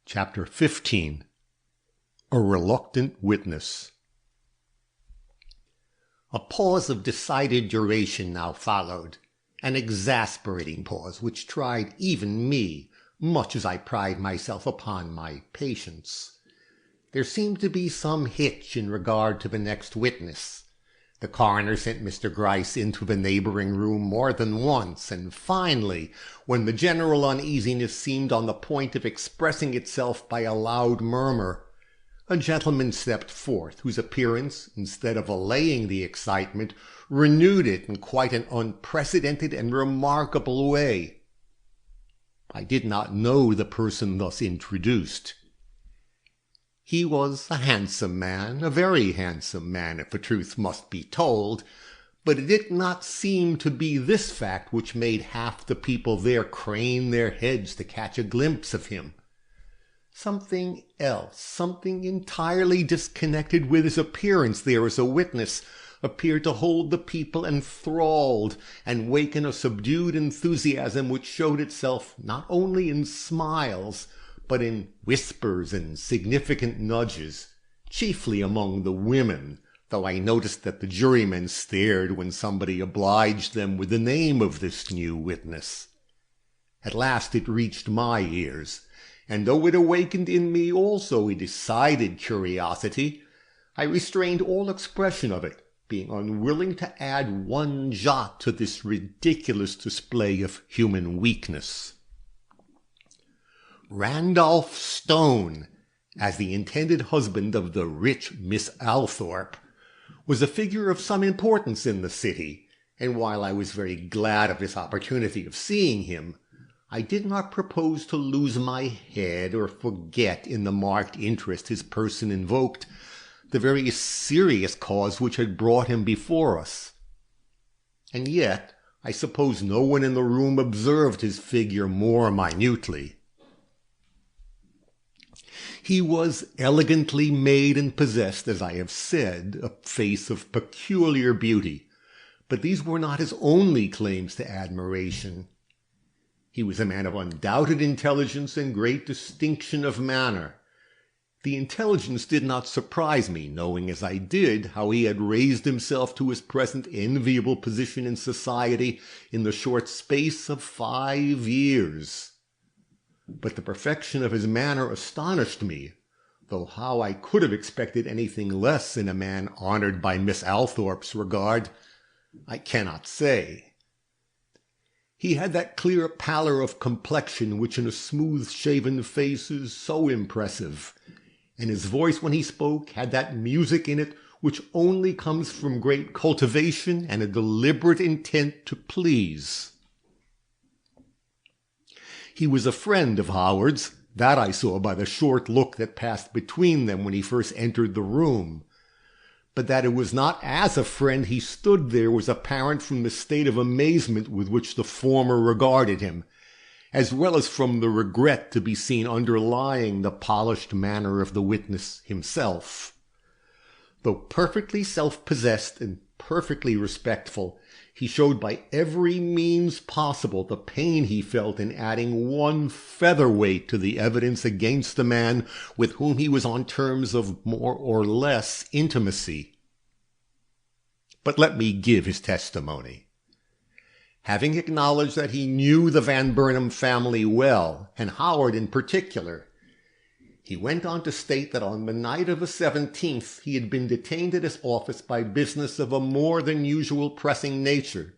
Chapter 15. A Reluctant Witness. A pause of decided duration now followed, an exasperating pause which tried even me, much as I pride myself upon my patience. There seemed to be some hitch in regard to the next witness. The coroner sent Mr. Gryce into the neighboring room more than once, and finally, when the general uneasiness seemed on the point of expressing itself by a loud murmur, a gentleman stepped forth, whose appearance, instead of allaying the excitement, renewed it in quite an unprecedented and remarkable way. I did not know the person thus introduced. He was a handsome man, a very handsome man, if the truth must be told, but it did not seem to be this fact which made half the people there crane their heads to catch a glimpse of him. Something else, something entirely disconnected with his appearance there as a witness, appeared to hold the people enthralled and waken a subdued enthusiasm which showed itself not only in smiles, but in whispers and significant nudges, chiefly among the women, though I noticed that the jurymen stared when somebody obliged them with the name of this new witness. At last it reached my ears, and though it awakened in me also a decided curiosity, I restrained all expression of it, being unwilling to add one jot to this ridiculous display of human weakness. Randolph Stone, as the intended husband of the rich Miss Althorpe, was a figure of some importance in the city, and while I was very glad of this opportunity of seeing him, I did not propose to lose my head or forget in the marked interest his person invoked the very serious cause which had brought him before us. And yet I suppose no one in the room observed his figure more minutely. He was elegantly made and possessed, as I have said, a face of peculiar beauty, but these were not his only claims to admiration. He was a man of undoubted intelligence and great distinction of manner. The intelligence did not surprise me, knowing as I did how he had raised himself to his present enviable position in society in the short space of 5 years. But the perfection of his manner astonished me, though how I could have expected anything less in a man honored by Miss Althorpe's regard, I cannot say. He had that clear pallor of complexion which in a smooth-shaven face is so impressive, and his voice when he spoke had that music in it which only comes from great cultivation and a deliberate intent to please. He was a friend of Howard's, that I saw by the short look that passed between them when he first entered the room. But that it was not as a friend he stood there was apparent from the state of amazement with which the former regarded him, as well as from the regret to be seen underlying the polished manner of the witness himself. Though perfectly self-possessed and perfectly respectful, he showed by every means possible the pain he felt in adding one featherweight to the evidence against the man with whom he was on terms of more or less intimacy. But let me give his testimony. Having acknowledged that he knew the Van Burnham family well, and Howard in particular, he went on to state that on the night of the 17th he had been detained at his office by business of a more than usual pressing nature,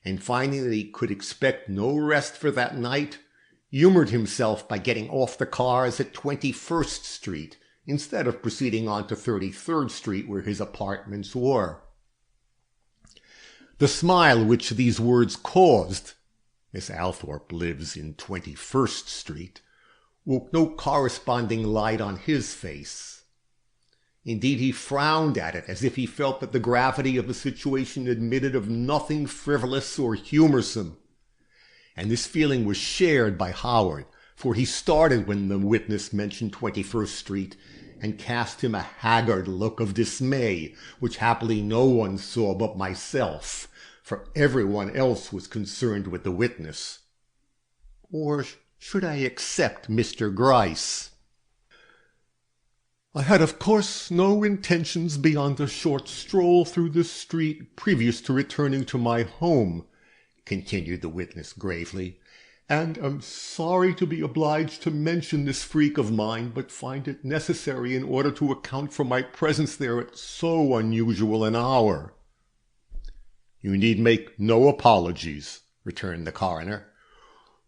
and finding that he could expect no rest for that night, humored himself by getting off the cars at 21st Street, instead of proceeding on to 33rd Street where his apartments were. The smile which these words caused — Miss Althorpe lives in 21st Street — woke no corresponding light on his face. Indeed, he frowned at it as if he felt that the gravity of the situation admitted of nothing frivolous or humorsome. And this feeling was shared by Howard, for he started when the witness mentioned 21st Street and cast him a haggard look of dismay, which happily no one saw but myself, for everyone else was concerned with the witness. Or should I accept Mr. Gryce? I had, of course, no intentions beyond a short stroll through this street previous to returning to my home," continued the witness gravely, "and am sorry to be obliged to mention this freak of mine, but find it necessary in order to account for my presence there at so unusual an hour." "You need make no apologies," returned the coroner.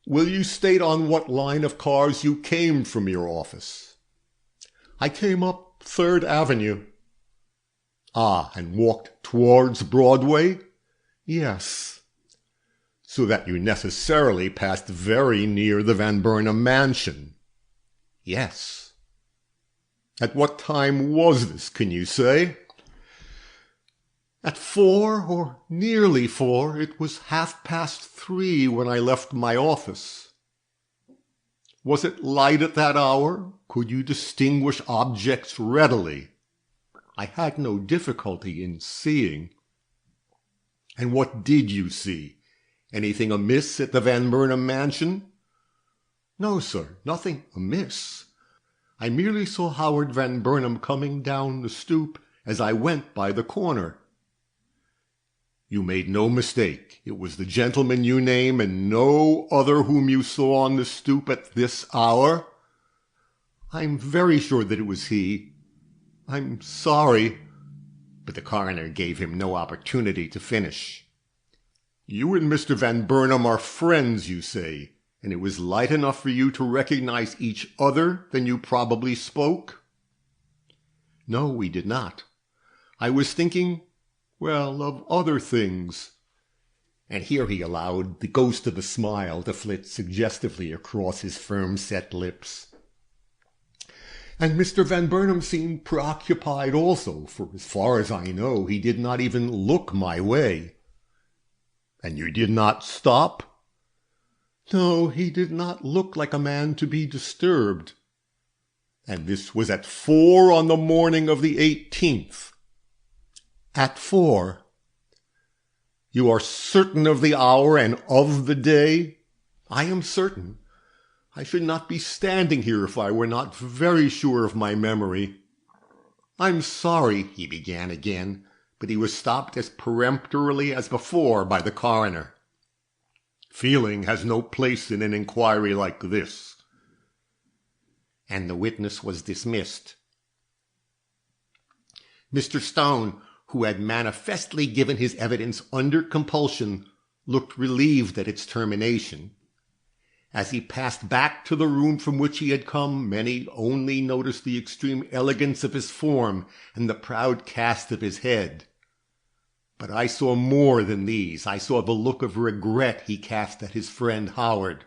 "Will you state on what line of cars you came from your office?" "I came up 3rd Avenue. "Ah, and walked towards Broadway?" "Yes." "So that you necessarily passed very near the Van Burnham mansion?" "Yes." "At what time was this, can you say?" "At 4, or nearly 4. It was 3:30 when I left my office." "Was it light at that hour? Could you distinguish objects readily?" "I had no difficulty in seeing." "And what did you see? Anything amiss at the Van Burnham mansion?" "No, sir, nothing amiss. I merely saw Howard Van Burnham coming down the stoop as I went by the corner." "You made no mistake. It was the gentleman you name, and no other whom you saw on the stoop at this hour?" "I'm very sure that it was he. I'm sorry—" But the coroner gave him no opportunity to finish. "You and Mr. Van Burnham are friends, you say, and it was light enough for you to recognize each other, then you probably spoke?" "No, we did not. I was thinking, well, of other things." And here he allowed the ghost of a smile to flit suggestively across his firm-set lips. "And Mr. Van Burnham seemed preoccupied also, for as far as I know, he did not even look my way." "And you did not stop?" "No, he did not look like a man to be disturbed." "And this was at 4 on the morning of the 18th? "At 4. "You are certain of the hour and of the day?" "I am certain. I should not be standing here if I were not very sure of my memory." "I'm sorry," he began again, but he was stopped as peremptorily as before by the coroner. "Feeling has no place in an inquiry like this." And the witness was dismissed. Mr. Stone, who had manifestly given his evidence under compulsion, looked relieved at its termination. As he passed back to the room from which he had come, many only noticed the extreme elegance of his form and the proud cast of his head. But I saw more than these. I saw the look of regret he cast at his friend Howard.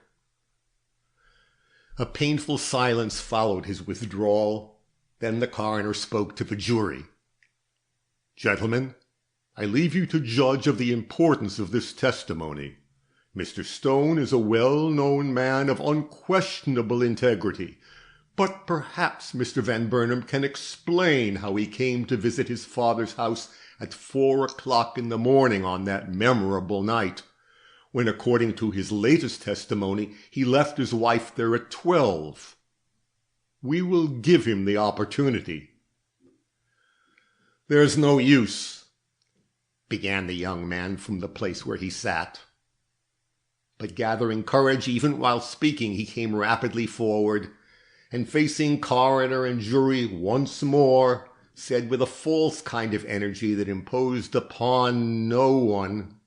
A painful silence followed his withdrawal. Then the coroner spoke to the jury. "Gentlemen, I leave you to judge of the importance of this testimony. Mr. Stone is a well-known man of unquestionable integrity, but perhaps Mr. Van Burnham can explain how he came to visit his father's house at 4 o'clock in the morning on that memorable night, when, according to his latest testimony, he left his wife there at 12. We will give him the opportunity." "There's no use," began the young man from the place where he sat. But gathering courage even while speaking, he came rapidly forward, and facing coroner and jury once more, said with a false kind of energy that imposed upon no one,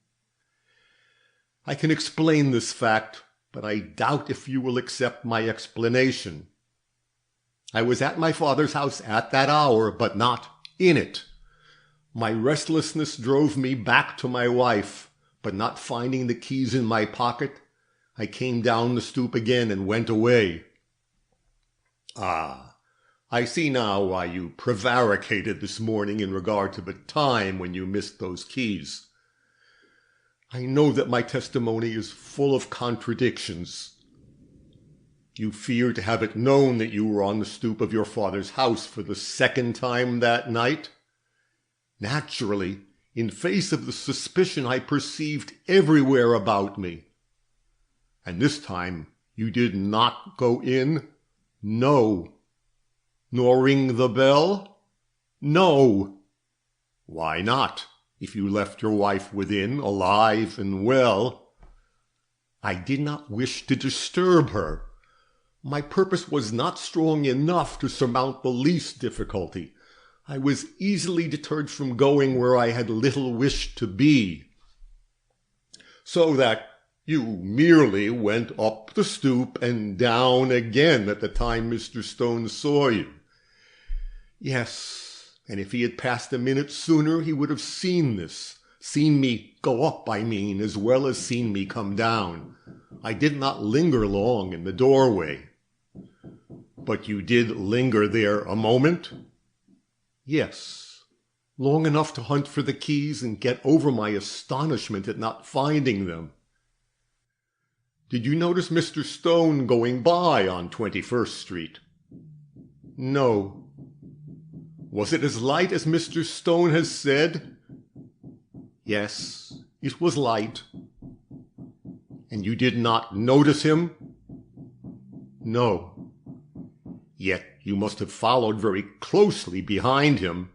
"I can explain this fact, but I doubt if you will accept my explanation. I was at my father's house at that hour, but not in it. My restlessness drove me back to my wife, but not finding the keys in my pocket, I came down the stoop again and went away." "Ah, I see now why you prevaricated this morning in regard to the time when you missed those keys." "I know that my testimony is full of contradictions." "You fear to have it known that you were on the stoop of your father's house for the second time that night?" "Naturally, in face of the suspicion I perceived everywhere about me." "And this time you did not go in?" "No." nor ring the bell? No. Why not, if you left your wife within, alive and well? I did not wish to disturb her. My purpose was not strong enough to surmount the least difficulty. I was easily deterred from going where I had little wished to be. So that you merely went up the stoop and down again at the time Mr. Stone saw you? Yes, and if he had passed a minute sooner, he would have seen this. Seen me go up, I mean, as well as seen me come down. I did not linger long in the doorway. But you did linger there a moment? Yes, long enough to hunt for the keys and get over my astonishment at not finding them. Did you notice Mr. Stone going by on 21st Street? No. Was it as light as Mr. Stone has said? Yes, it was light. And you did not notice him? No. Yet you must have followed very closely behind him.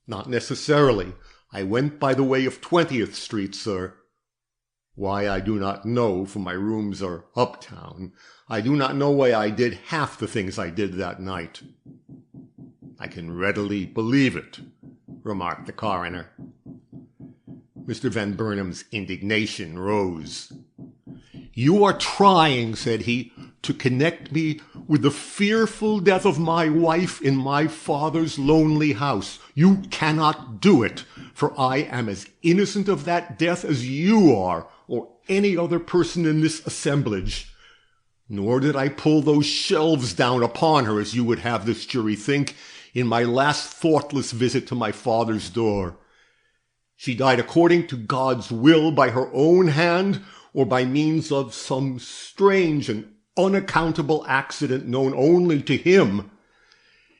Not necessarily. I went by the way of 20th Street, sir. Why, I do not know, for my rooms are uptown. I do not know why I did half the things I did that night. I can readily believe it, remarked the coroner. Mr. Van Burnham's indignation rose. You are trying, said he, to connect me with the fearful death of my wife in my father's lonely house. You cannot do it, for I am as innocent of that death as you are, or any other person in this assemblage. Nor did I pull those shelves down upon her, as you would have this jury think, in my last thoughtless visit to my father's door. She died according to God's will by her own hand, or by means of some strange and unaccountable accident known only to him.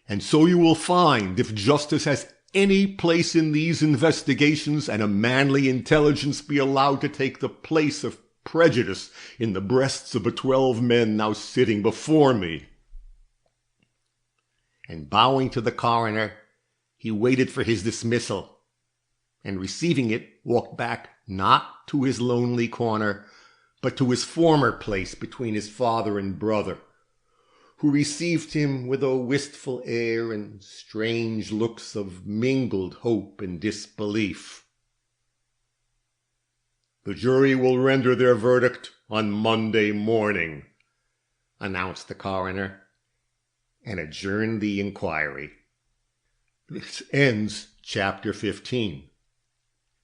And so you will find, if justice has any place in these investigations, and a manly intelligence be allowed to take the place of prejudice in the breasts of the 12 men now sitting before me. And bowing to the coroner, he waited for his dismissal, and receiving it, walked back not to his lonely corner, but to his former place between his father and brother, who received him with a wistful air and strange looks of mingled hope and disbelief. The jury will render their verdict on Monday morning, announced the coroner, and adjourned the inquiry. This ends Chapter 15.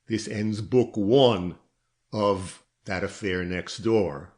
This ends Book 1 of That Affair Next Door.